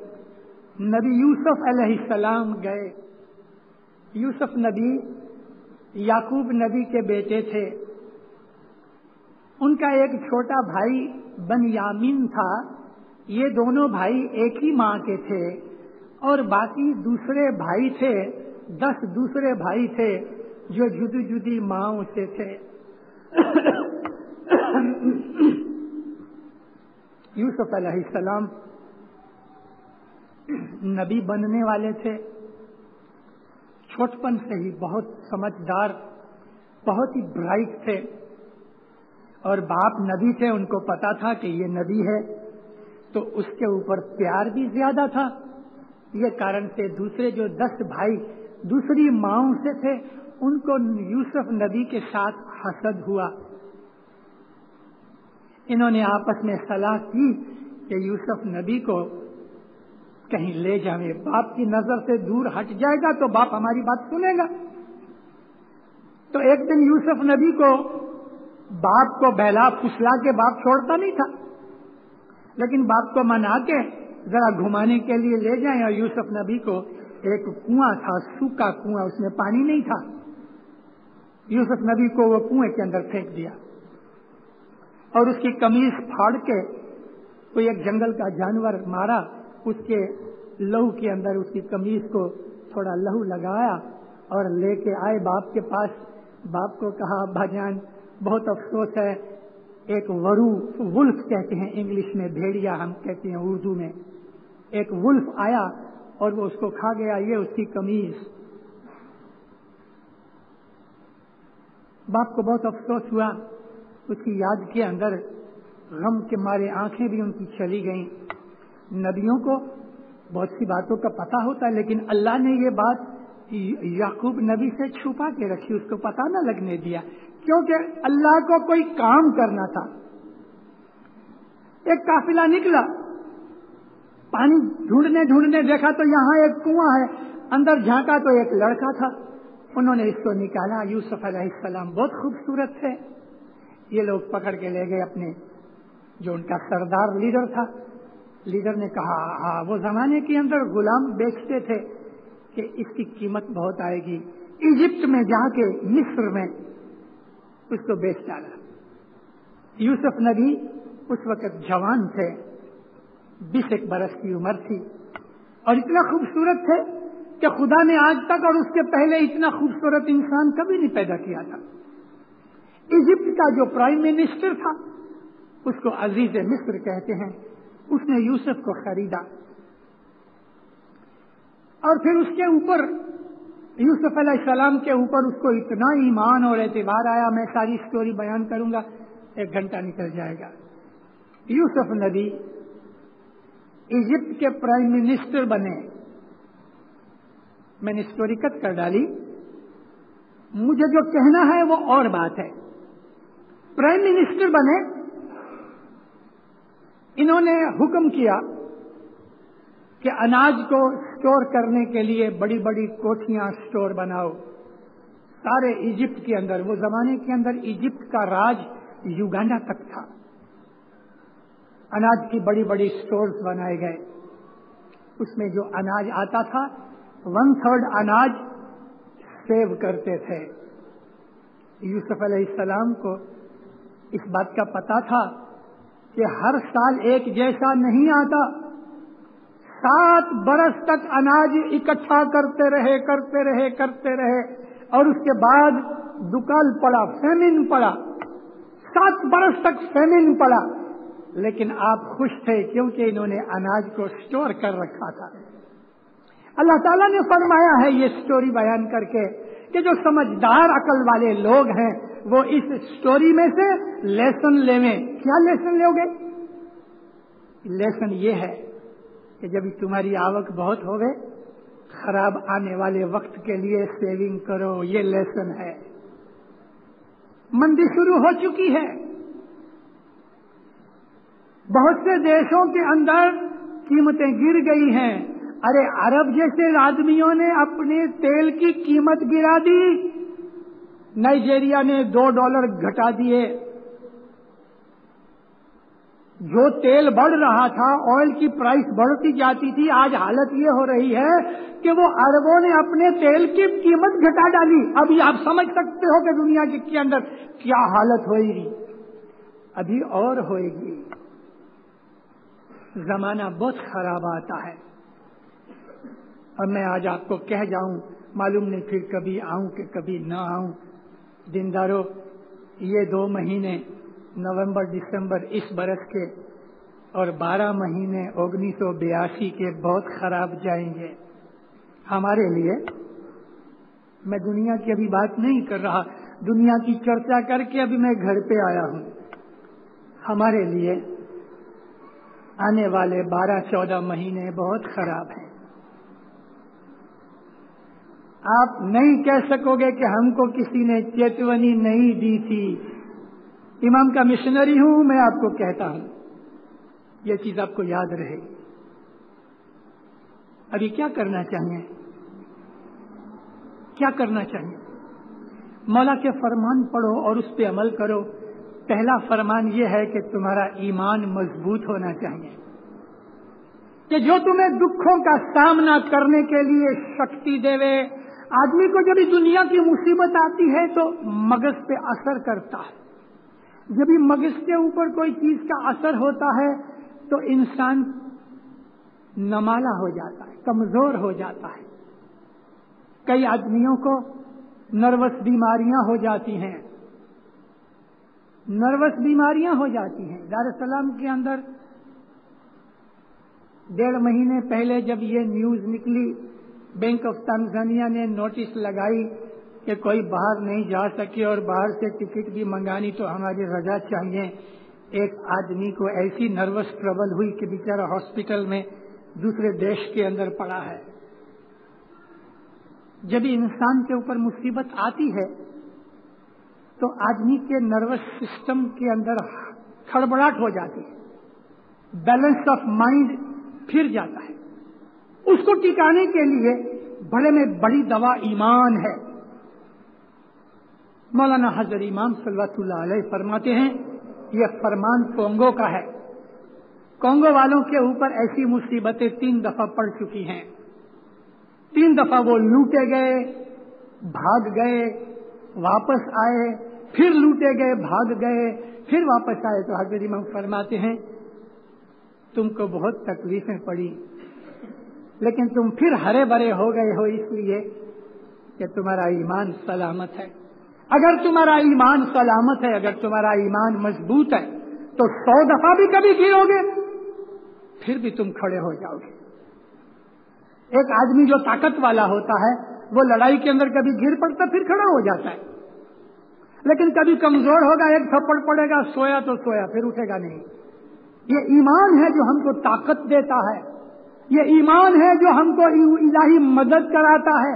S2: نبی یوسف علیہ السلام گئے۔ یوسف نبی یعقوب نبی کے بیٹے تھے۔ ان کا ایک چھوٹا بھائی بنیامین تھا۔ یہ دونوں بھائی ایک ہی ماں کے تھے، اور باقی دوسرے بھائی تھے، 10 دوسرے بھائی تھے جو جدی جدی ماؤں سے تھے۔ یوسف علیہ السلام نبی بننے والے تھے، چھوٹپن سے ہی بہت سمجھدار، بہت ہی برائٹ تھے، اور باپ نبی تھے، ان کو پتا تھا کہ یہ نبی ہے، تو اس کے اوپر پیار بھی زیادہ تھا۔ یہ کارن سے دوسرے جو 10 بھائی دوسری ماؤں سے تھے، ان کو یوسف نبی کے ساتھ حسد ہوا۔ انہوں نے آپس میں صلاح کی کہ یوسف نبی کو کہیں لے جائیں، باپ کی نظر سے دور ہٹ جائے گا تو باپ ہماری بات سنے گا۔ تو ایک دن یوسف نبی کو باپ کو بہلا پھسلا کے باپ چھوڑتا نہیں تھا، لیکن باپ کو منا کے ذرا گھمانے کے لیے لے جائیں، اور یوسف نبی کو ایک کنواں تھا، سوکھا کنواں، اس میں پانی نہیں تھا، یوسف نبی کو وہ کنویں کے اندر پھینک دیا، اور اس کی قمیص پھاڑ کے کوئی ایک جنگل کا جانور مارا، اس کے لہو کے اندر اس کی قمیص کو تھوڑا لہو لگایا اور لے کے آئے باپ کے پاس۔ باپ کو کہا ابا جان بہت افسوس ہے، ایک ورو، ولف کہتے ہیں انگلش میں، بھیڑیا ہم کہتے ہیں اردو میں، ایک ولف آیا اور وہ اس کو کھا گیا، یہ اس کی قمیص۔ باپ کو بہت افسوس ہوا، اس کی یاد کے اندر غم کے مارے آنکھیں بھی ان کی چلی گئیں۔ نبیوں کو بہت سی باتوں کا پتہ ہوتا ہے، لیکن اللہ نے یہ بات یعقوب نبی سے چھپا کے رکھی، اس کو پتہ نہ لگنے دیا، کیونکہ اللہ کو کوئی کام کرنا تھا۔ ایک قافلہ نکلا، پانی ڈھونڈنے ڈھونڈنے دیکھا تو یہاں ایک کنواں ہے، اندر جھانکا تو ایک لڑکا تھا، انہوں نے اس کو نکالا۔ یوسف علیہ السلام بہت خوبصورت تھے، یہ لوگ پکڑ کے لے گئے اپنے جو ان کا سردار لیڈر تھا۔ لیڈر نے کہا ہاں، وہ زمانے کے اندر غلام بیچتے تھے کہ اس کی قیمت بہت آئے گی، ایجپٹ میں جا کے مصر میں اس کو بیچ ڈالا۔ یوسف نبی اس وقت جوان تھے، 20 برس کی عمر تھی، اور اتنا خوبصورت تھے کہ خدا نے آج تک اور اس کے پہلے اتنا خوبصورت انسان کبھی نہیں پیدا کیا تھا۔ ایجپٹ کا جو پرائم منسٹر تھا، اس کو عزیز مصر کہتے ہیں، اس نے یوسف کو خریدا، اور پھر اس کے اوپر یوسف علیہ السلام کے اوپر اس کو اتنا ایمان اور اعتبار آیا، میں ساری سٹوری بیان کروں گا، 1 گھنٹہ نکل جائے گا۔ یوسف نبی ایجپٹ کے پرائم منسٹر بنے، میں نے سٹوری کٹ کر ڈالی، مجھے جو کہنا ہے وہ اور بات ہے۔ پرائم منسٹر بنے، انہوں نے حکم کیا کہ اناج کو سٹور کرنے کے لیے بڑی بڑی کوٹھیاں سٹور بناؤ سارے ایجپٹ کے اندر۔ وہ زمانے کے اندر ایجپٹ کا راج یوگانڈا تک تھا، اناج کی بڑی بڑی سٹورز بنائے گئے، اس میں جو اناج آتا تھا 1/3 اناج سیو کرتے تھے۔ یوسف علیہ السلام کو اس بات کا پتا تھا کہ ہر سال ایک جیسا نہیں آتا. 7 برس تک اناج اکٹھا کرتے رہے اور اس کے بعد دکال پڑا, فیمن پڑا. 7 برس تک فیمن پڑا, لیکن آپ خوش تھے کیونکہ انہوں نے اناج کو سٹور کر رکھا تھا. اللہ تعالیٰ نے فرمایا ہے یہ سٹوری بیان کر کے کہ جو سمجھدار عقل والے لوگ ہیں وہ اس سٹوری میں سے لیسن لیویں. کیا لیسن لو گے؟ لیسن یہ ہے کہ جب تمہاری آوک بہت ہوگے, خراب آنے والے وقت کے لیے سیونگ کرو. یہ لیسن ہے. مندی شروع ہو چکی ہے. بہت سے دیشوں کے اندر قیمتیں گر گئی ہیں. ارے عرب جیسے آدمیوں نے اپنے تیل کی قیمت گرا دی. نائجیریا نے $2 گھٹا دیے. جو تیل بڑھ رہا تھا, آئل کی پرائس بڑھتی جاتی تھی, آج حالت یہ ہو رہی ہے کہ وہ عربوں نے اپنے تیل کی قیمت گھٹا ڈالی. ابھی آپ سمجھ سکتے ہو کہ دنیا کے اندر کیا حالت ہوئے گی. ابھی اور ہوئے گی. زمانہ بہت خراب آتا ہے. اور میں آج آپ کو کہہ جاؤں, معلوم نہیں پھر کبھی آؤں کہ کبھی نہ آؤں. دیندارو, یہ 2 مہینے نومبر دسمبر اس برس کے اور 12 مہینے 1982 کے بہت خراب جائیں گے ہمارے لیے. میں دنیا کی ابھی بات نہیں کر رہا, دنیا کی چرچا کر کے ابھی میں گھر پہ آیا ہوں. ہمارے لیے آنے والے 12-14 مہینے بہت خراب ہیں. آپ نہیں کہہ سکو گے کہ ہم کو کسی نے چیتونی نہیں دی تھی. امام کا مشنری ہوں, میں آپ کو کہتا ہوں یہ چیز آپ کو یاد رہے گی. ابھی کیا کرنا چاہیے؟ کیا کرنا چاہیے؟ مولا کے فرمان پڑھو اور اس پہ عمل کرو. پہلا فرمان یہ ہے کہ تمہارا ایمان مضبوط ہونا چاہیے کہ جو تمہیں دکھوں کا سامنا کرنے کے لیے شکتی دے. آدمی کو جب دنیا کی مصیبت آتی ہے تو مغز پہ اثر کرتا ہے. جب مغز کے اوپر کوئی چیز کا اثر ہوتا ہے تو انسان نمالا ہو جاتا ہے, کمزور ہو جاتا ہے. کئی آدمیوں کو نروس بیماریاں ہو جاتی ہیں. دار السلام کے اندر 1.5 مہینے پہلے جب یہ نیوز نکلی, بینک آف تنزانیہ نے نوٹس لگائی کہ کوئی باہر نہیں جا سکے اور باہر سے ٹکٹ بھی منگانی تو ہماری رضا چاہیے. ایک آدمی کو ایسی نروس ٹربل ہوئی کہ بیچارہ ہاسپٹل میں دوسرے دیش کے اندر پڑا ہے. جب انسان کے اوپر مصیبت آتی ہے تو آدمی کے نروس سسٹم کے اندر کھڑبڑاہٹ ہو جاتی ہے, بیلنس آف مائنڈ پھر جاتا ہے. اس کو ٹکانے کے لیے بڑے میں بڑی دوا ایمان ہے. مولانا حضرت امام صلی اللہ علیہ فرماتے ہیں یہ فرمان کونگو کا ہے. کونگو والوں کے اوپر ایسی مصیبتیں 3 دفعہ پڑ چکی ہیں. 3 دفعہ وہ لوٹے گئے, بھاگ گئے, واپس آئے, پھر لوٹے گئے, بھاگ گئے, پھر واپس آئے. تو حضرت امام فرماتے ہیں تم کو بہت تکلیفیں پڑی لیکن تم پھر ہرے بھرے ہو گئے ہو اس لیے کہ تمہارا ایمان سلامت ہے. اگر تمہارا ایمان سلامت ہے, اگر تمہارا ایمان مضبوط ہے تو 100 دفعہ بھی کبھی گرو گے پھر بھی تم کھڑے ہو جاؤ گے. ایک آدمی جو طاقت والا ہوتا ہے وہ لڑائی کے اندر کبھی گر پڑتا پھر کھڑا ہو جاتا ہے, لیکن کبھی کمزور ہوگا, ایک تھپڑ پڑے گا, سویا تو سویا, پھر اٹھے گا نہیں. یہ ایمان ہے جو ہم کو طاقت دیتا ہے. یہ ایمان ہے جو ہم کو الہی مدد کراتا ہے.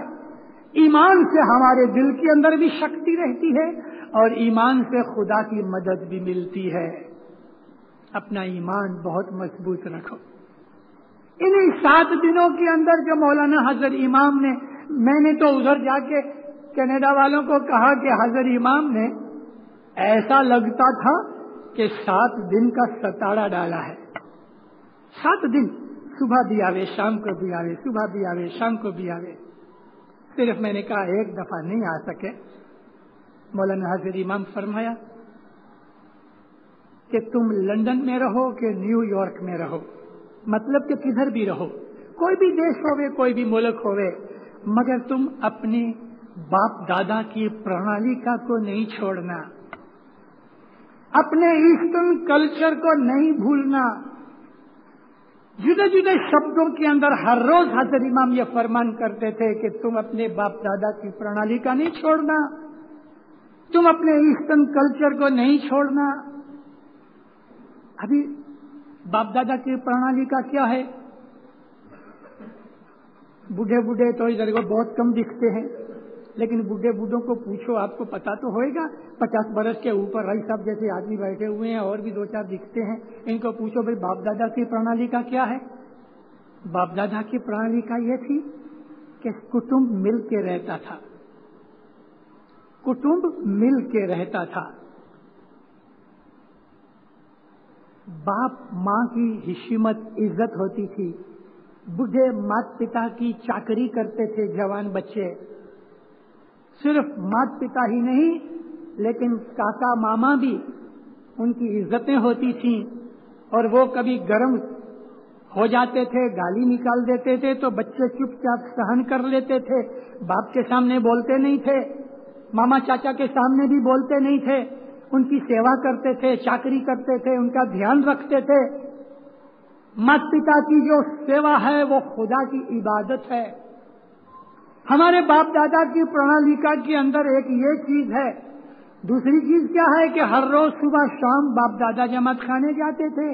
S2: ایمان سے ہمارے دل کے اندر بھی شکتی رہتی ہے اور ایمان سے خدا کی مدد بھی ملتی ہے. اپنا ایمان بہت مضبوط رکھو. انہی 7 دنوں کے اندر جو مولانا حضرت امام نے, میں نے تو ادھر جا کے کینیڈا والوں کو کہا کہ حضرت امام نے ایسا لگتا تھا کہ 7 دن کا ستارہ ڈالا ہے. 7 دن, صبح بھی آوے, شام کو بھی آوے, صبح بھی آوے, شام کو بھی آوے. صرف میں نے کہا ایک دفعہ نہیں آ سکے. مولانا حضرت امام فرمایا کہ تم لندن میں رہو کہ نیو یارک میں رہو، مطلب کہ کدھر بھی رہو، کوئی بھی دیش ہوئے، کوئی بھی ملک ہوئے، مگر تم اپنے باپ دادا کی پرنالیکا کو نہیں چھوڑنا، اپنے ایسٹرن کلچر کو نہیں بھولنا۔ جدے جدے شبدوں کے اندر ہر روز حضرت امام یہ فرمان کرتے تھے کہ تم اپنے باپ دادا کی پرنالیکا نہیں چھوڑنا، تم اپنے ایسٹرن کلچر کو نہیں چھوڑنا۔ ابھی باپ دادا کی پرنالیکا کیا ہے؟ بوڑھے بوڑھے تو ادھر کو بہت کم دکھتے ہیں، لیکن بوڑھے بوڑھوں کو پوچھو، آپ کو پتا تو ہوئے گا، 50 برس کے اوپر رائی صاحب جیسے آدمی بیٹھے ہوئے ہیں، اور بھی 2-4 دکھتے ہیں، ان کو پوچھو بھائی باپ دادا کی پرنالیکا کیا ہے؟ باپ دادا کی پرنالیکا یہ تھی کہ کٹمب مل کے رہتا تھا، کٹمب مل کے رہتا تھا، باپ ماں کی حشمت عزت ہوتی تھی، بوڑھے مات پتا کی چاکری کرتے تھے جوان بچے، صرف مات پتا ہی نہیں لیکن کاکا ماما بھی ان کی عزتیں ہوتی تھیں، اور وہ کبھی گرم ہو جاتے تھے، گالی نکال دیتے تھے تو بچے چپ چاپ سہن کر لیتے تھے، باپ کے سامنے بولتے نہیں تھے، ماما چاچا کے سامنے بھی بولتے نہیں تھے، ان کی سیوا کرتے تھے، چاکری کرتے تھے، ان کا دھیان رکھتے تھے۔ مات پتا کی جو سیوا ہے وہ خدا کی عبادت ہے۔ ہمارے باپ دادا کی پرنالیکا کے اندر ایک یہ چیز ہے۔ دوسری چیز کیا ہے کہ ہر روز صبح شام باپ دادا جماعت خانے جاتے تھے،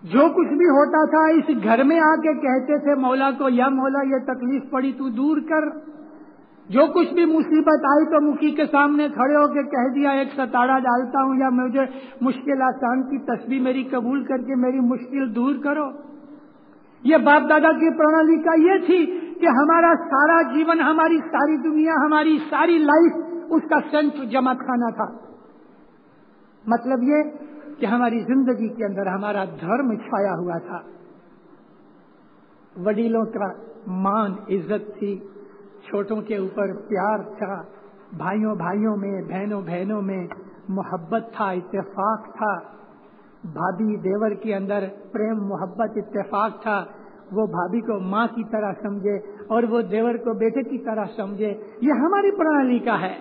S2: جو کچھ بھی ہوتا تھا اس گھر میں آ کے کہتے تھے مولا کو، یا مولا یہ تکلیف پڑی تو دور کر، جو کچھ بھی مصیبت آئی تو مکھی کے سامنے کھڑے ہو کے کہہ دیا ایک ستارہ ڈالتا ہوں، یا مجھے مشکل آسان کی تسبیح میری قبول کر کے میری مشکل دور کرو۔ یہ باپ دادا کی پرنالیکا یہ تھی کہ ہمارا سارا جیون، ہماری ساری دنیا، ہماری ساری لائف اس کا سینٹر جماعت خانہ تھا۔ مطلب یہ کہ ہماری زندگی کے اندر ہمارا دھرم چھایا ہوا تھا، وڈیلوں کا مان عزت تھی، چھوٹوں کے اوپر پیار تھا، بھائیوں بھائیوں میں، بہنوں بہنوں میں محبت تھا، اتفاق تھا، بھابھی دیور کے اندر پریم محبت اتفاق تھا، وہ بھابھی کو ماں کی طرح سمجھے اور وہ دیور کو بیٹے کی طرح سمجھے۔ یہ ہماری پرنالیکا ہے۔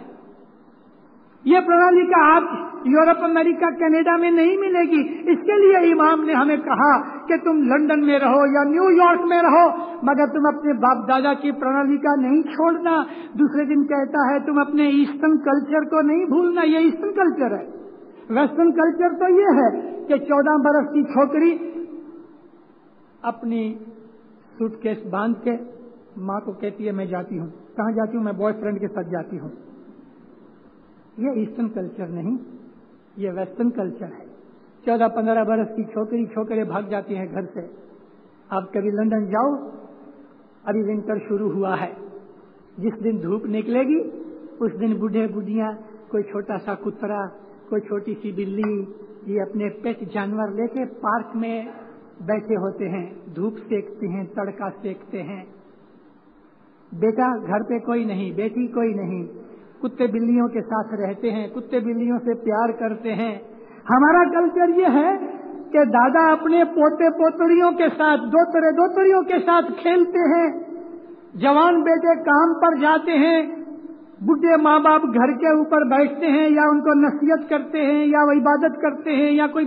S2: یہ پرنالیکا آپ یورپ، امریکہ، کینیڈا میں نہیں ملے گی۔ اس کے لیے امام نے ہمیں کہا کہ تم لندن میں رہو یا نیو یارک میں رہو، مگر تم اپنے باپ دادا کی پرنالیکا نہیں چھوڑنا۔ دوسرے دن کہتا ہے تم اپنے ایسٹرن کلچر کو نہیں بھولنا۔ یہ ایسٹرن کلچر ہے۔ ویسٹرن کلچر تو یہ ہے کہ 14 برس کی چھوکری اپنی سوٹ کیس باندھ کے ماں کو کہتی ہے میں جاتی ہوں۔ کہاں جاتی ہوں؟ میں بوائے فرینڈ کے ساتھ جاتی ہوں۔ یہ ایسٹرن کلچر نہیں، یہ ویسٹرن کلچر ہے۔ 14-15 برس کی چھوکرے بھاگ جاتی ہیں گھر سے۔ آپ کبھی لندن جاؤ، ابھی ونٹر شروع ہوا ہے، جس دن دھوپ نکلے گی اس دن بوڑھے بوڑھیاں، کوئی چھوٹا سا کترا، کوئی چھوٹی سی بلی، یہ اپنے پیٹ جانور لے کے پارک میں بیٹھے ہوتے ہیں، دھوپ سیکتے ہیں، تڑکا سیکتے ہیں۔ بیٹا گھر پہ کوئی نہیں، بیٹی کوئی نہیں، کتے بلیوں کے ساتھ رہتے ہیں، کتے بلیوں سے پیار کرتے ہیں۔ ہمارا کلچر یہ ہے کہ دادا اپنے پوتے پوتریوں کے ساتھ، دوتریوں کے ساتھ کھیلتے ہیں، جوان بیٹے کام پر جاتے ہیں، بڈھے ماں باپ گھر کے اوپر بیٹھتے ہیں، یا ان کو نصیحت کرتے ہیں، یا وہ عبادت کرتے ہیں، یا کوئی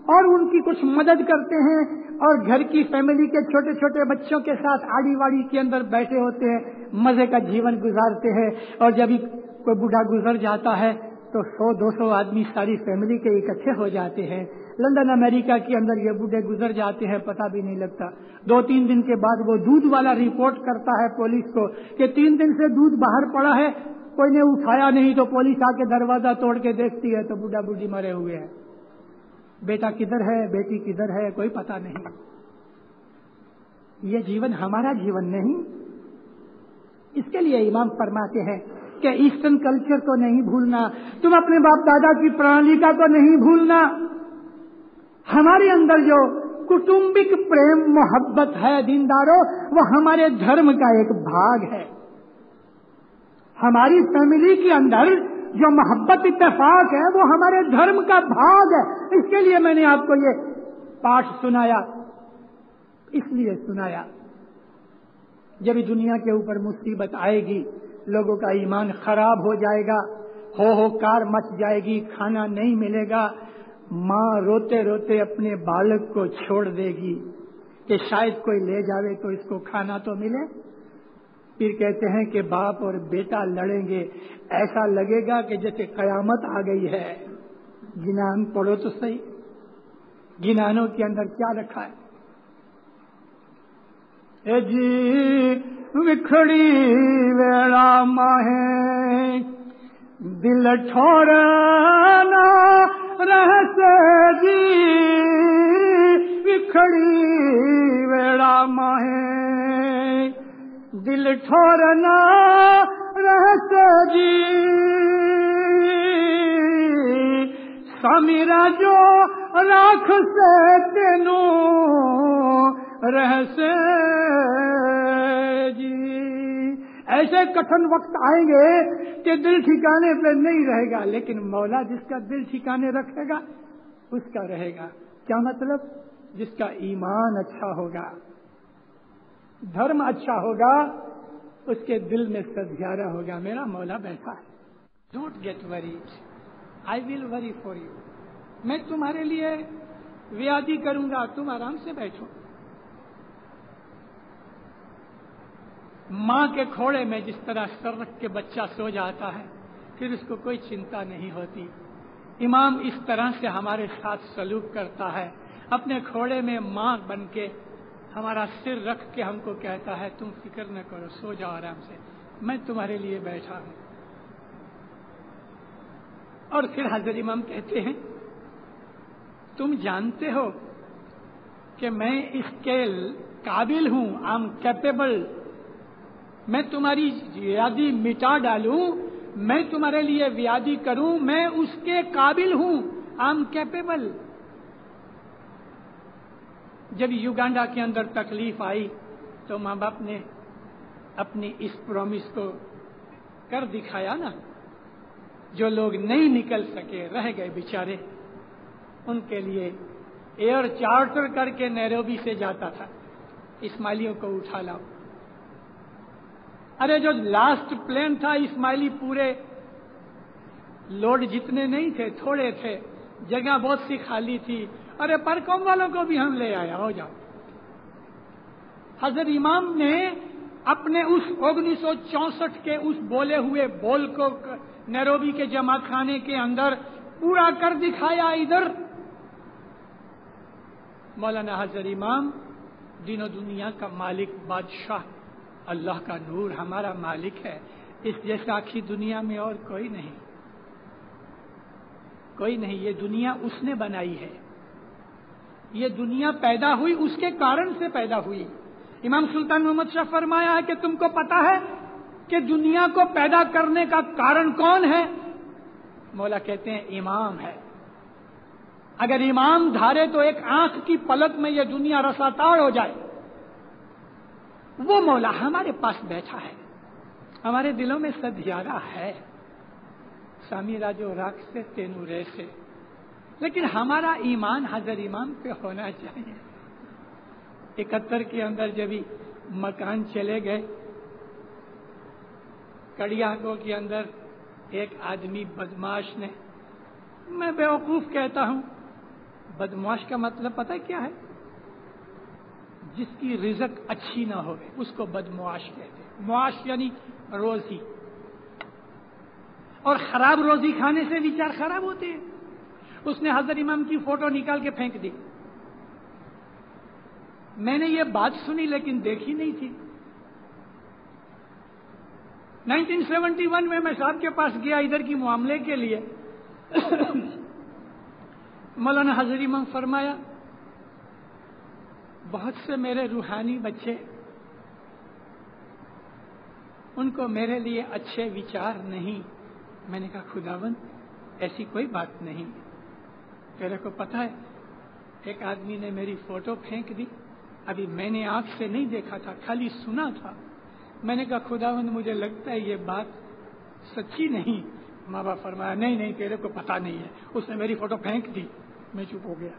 S2: اور ان کی کچھ مدد کرتے ہیں، اور گھر کی فیملی کے چھوٹے چھوٹے بچوں کے ساتھ آڑی واڑی کے اندر بیٹھے ہوتے ہیں، مزے کا جیون گزارتے ہیں۔ اور جب کوئی بوڑھا گزر جاتا ہے تو 100-200 آدمی ساری فیملی کے اکٹھے ہو جاتے ہیں۔ لندن امریکہ کے اندر یہ بوڑھے گزر جاتے ہیں، پتہ بھی نہیں لگتا۔ 2-3 دن کے بعد وہ دودھ والا رپورٹ کرتا ہے پولیس کو کہ 3 دن سے دودھ باہر پڑا ہے، کوئی نے اٹھایا نہیں، تو پولیس آ کے دروازہ توڑ کے دیکھتی ہے تو بوڑھا بوڑھی مرے ہوئے ہیں۔ بیٹا کدھر ہے، بیٹی کدھر ہے، کوئی پتہ نہیں۔ یہ جیون ہمارا جیون نہیں۔ اس کے لیے امام فرماتے ہیں کہ ایسٹرن کلچر کو نہیں بھولنا، تم اپنے باپ دادا کی پرنالیکا کو نہیں بھولنا۔ ہمارے اندر جو کٹمبک پریم محبت ہے دینداروں، وہ ہمارے دھرم کا ایک بھاگ ہے۔ ہماری فیملی کے اندر جو محبت اتفاق ہے وہ ہمارے دھرم کا بھاگ ہے. اس کے لیے میں نے آپ کو یہ پاٹھ سنایا. اس لیے سنایا جب دنیا کے اوپر مصیبت آئے گی لوگوں کا ایمان خراب ہو جائے گا, ہو کار مچ جائے گی, کھانا نہیں ملے گا, ماں روتے روتے اپنے بالک کو چھوڑ دے گی کہ شاید کوئی لے جاوے تو اس کو کھانا تو ملے. پھر کہتے ہیں کہ باپ اور بیٹا لڑیں گے, ایسا لگے گا کہ جیسے قیامت آ گئی ہے. گنان پڑھو تو صحیح, گنانوں کے اندر کیا رکھا ہے؟ اے جی وکھڑی ویڑا ماہیں دل ٹھورنا رہ سے جی, وکھڑی ویڑا ماہیں دل ٹھورنا رہ سے جی, سمیرا جو راکھ سے تینوں رہ سے جی. ایسے کٹھن وقت آئیں گے کہ دل ٹھکانے پہ نہیں رہے گا, لیکن مولا جس کا دل ٹھکانے رکھے گا اس کا رہے گا. کیا مطلب؟ جس کا ایمان اچھا ہوگا, دھرم اچھا ہوگا, اس کے دل میں سدھیارا ہوگا میرا مولا بیٹھا ہے. ڈونٹ گیٹ وریڈ, آئی ول وری فار یو. میں تمہارے لیے ویادی کروں گا, تم آرام سے بیٹھو. ماں کے کھوڑے میں جس طرح سر رکھ کے بچہ سو جاتا ہے پھر اس کو کوئی چنتا نہیں ہوتی, امام اس طرح سے ہمارے ساتھ سلوک کرتا ہے. اپنے کھوڑے میں ماں بن کے ہمارا سر رکھ کے ہم کو کہتا ہے تم فکر نہ کرو, سو جاؤ آرام سے, میں تمہارے لیے بیٹھا ہوں. اور پھر حضرت امام کہتے ہیں تم جانتے ہو کہ میں اس کے قابل ہوں, آئی ایم کیپیبل. میں تمہاری ویادی مٹا ڈالوں, میں تمہارے لیے ویادی کروں, میں اس کے قابل ہوں, آئی ایم کیپیبل. جب یوگانڈا کے اندر تکلیف آئی تو ماں باپ نے اپنی اس پرومس کو کر دکھایا نا. جو لوگ نہیں نکل سکے رہ گئے بیچارے, ان کے لیے ایئر چارٹر کر کے نیروبی سے جاتا تھا, اسماعیلیوں کو اٹھا لاؤ. ارے جو لاسٹ پلین تھا اسماعیلی پورے لوڈ جتنے نہیں تھے, تھوڑے تھے, جگہ بہت سی خالی تھی. ارے پرکوم والوں کو بھی ہم لے آیا, ہو جاؤ. حضرت امام نے اپنے اس 1964 کے اس بولے ہوئے بول کو نیروبی کے جمع خانے کے اندر پورا کر دکھایا. ادھر مولانا حضرت امام دین و دنیا کا مالک بادشاہ, اللہ کا نور ہمارا مالک ہے. اس جیسا آخی دنیا میں اور کوئی نہیں, کوئی نہیں. یہ دنیا اس نے بنائی ہے, یہ دنیا پیدا ہوئی اس کے کارن سے پیدا ہوئی. امام سلطان محمد شاہ فرمایا ہے کہ تم کو پتا ہے کہ دنیا کو پیدا کرنے کا کارن کون ہے؟ مولا کہتے ہیں امام ہے. اگر امام دھارے تو ایک آنکھ کی پلک میں یہ دنیا رساتاڑ ہو جائے. وہ مولا ہمارے پاس بیٹھا ہے, ہمارے دلوں میں سدھیارا ہے. سامی راجو راک سے تینو رے سے, لیکن ہمارا ایمان حضرت امام پہ ہونا چاہیے. 71 کے اندر جب مکان چلے گئے, کڑیاگو کے اندر ایک آدمی بدماش نے, میں بیوقوف کہتا ہوں, بدماش کا مطلب پتہ کیا ہے؟ جس کی رزق اچھی نہ ہو اس کو بدمعاش کہتے ہیں. معاش یعنی روزی, اور خراب روزی کھانے سے وچار خراب ہوتے ہیں. اس نے حضرت امام کی فوٹو نکال کے پھینک دی. میں نے یہ بات سنی لیکن دیکھی نہیں تھی. 1971 میں صاحب کے پاس گیا ادھر کی معاملے کے لیے. مولانا حضرت امام فرمایا بہت سے میرے روحانی بچے, ان کو میرے لیے اچھے وچار نہیں. میں نے کہا خداوند ایسی کوئی بات نہیں. تیرے کو پتہ ہے ایک آدمی نے میری فوٹو پھینک دی, ابھی میں نے آنکھ سے نہیں دیکھا تھا, خالی سنا تھا. میں نے کہا خداوند مجھے لگتا ہے یہ بات سچی نہیں, ماں باپ فرمایا نہیں نہیں تیرے کو پتا نہیں ہے، اس نے میری فوٹو پھینک دی۔ میں چپ ہو گیا،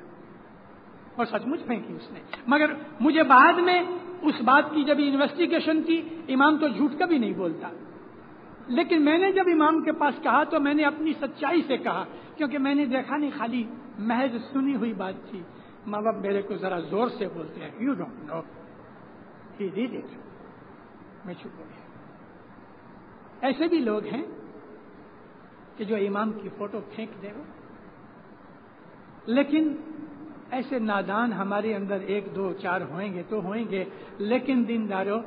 S2: اور سچ مچ پھینکی اس نے، مگر مجھے بعد میں اس بات کی جب انویسٹیگیشن کی، امام تو جھوٹ کبھی نہیں بولتا، لیکن میں نے جب امام کے پاس کہا تو میں نے اپنی سچائی سے کہا، کیونکہ میں نے دیکھا نہیں، خالی محض سنی ہوئی بات تھی۔ ماں باپ میرے کو ذرا زور سے بولتے ہیں، you don't know, he did it. میں چپ ہو گیا۔ ایسے بھی لوگ ہیں کہ جو امام کی فوٹو پھینک دے گا، لیکن ایسے نادان ہمارے اندر 1 2 4 ہوئیں گے تو ہوئیں گے، لیکن دینداروں،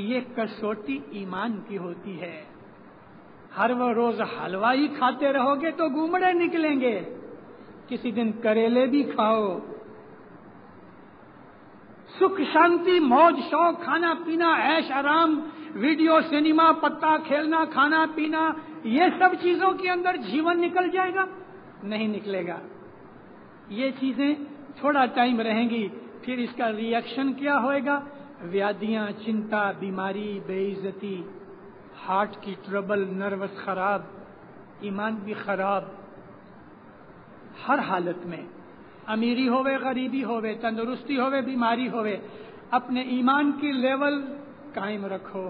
S2: یہ کسوٹی ایمان کی ہوتی ہے۔ ہر وہ روز حلوہ ہی کھاتے رہو گے تو گومڑے نکلیں گے، کسی دن کریلے بھی کھاؤ۔ سکھ شانتی، موج شوق، کھانا پینا، عیش آرام، ویڈیو سنیما، پتا کھیلنا، کھانا پینا، یہ سب چیزوں کے اندر جیون نکل جائے گا؟ نہیں نکلے گا۔ یہ چیزیں تھوڑا ٹائم رہیں گی، پھر اس کا ری ایکشن کیا ہوئے گا؟ ویادیاں، چنتا، بیماری، بے عزتی، ہارٹ کی ٹربل، نروس خراب، ایمان بھی خراب۔ ہر حالت میں، امیری ہوئے، غریبی ہوئے، تندرستی ہوئے، بیماری ہوئے، اپنے ایمان کی لیول قائم رکھو۔